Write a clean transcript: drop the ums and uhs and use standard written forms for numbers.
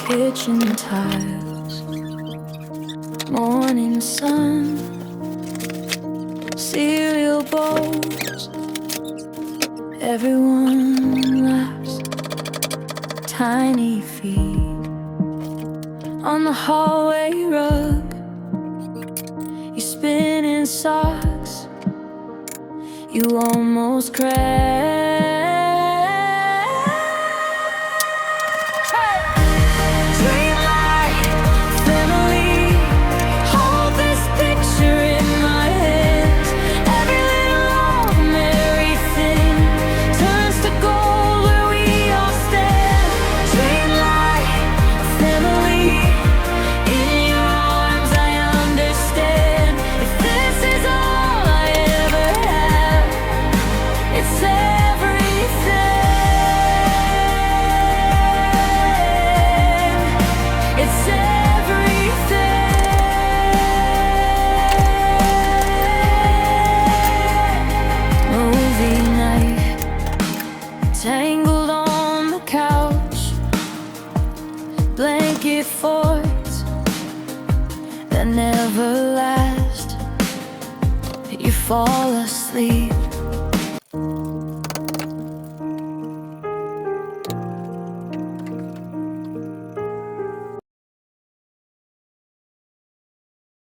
Kitchen tiles, morning sun, cereal bowls, everyone laughs. Tiny feet on the hallway rug, you spin in socks, you almost crash. Tangled on the couch, blanket forts that never last. You fall asleep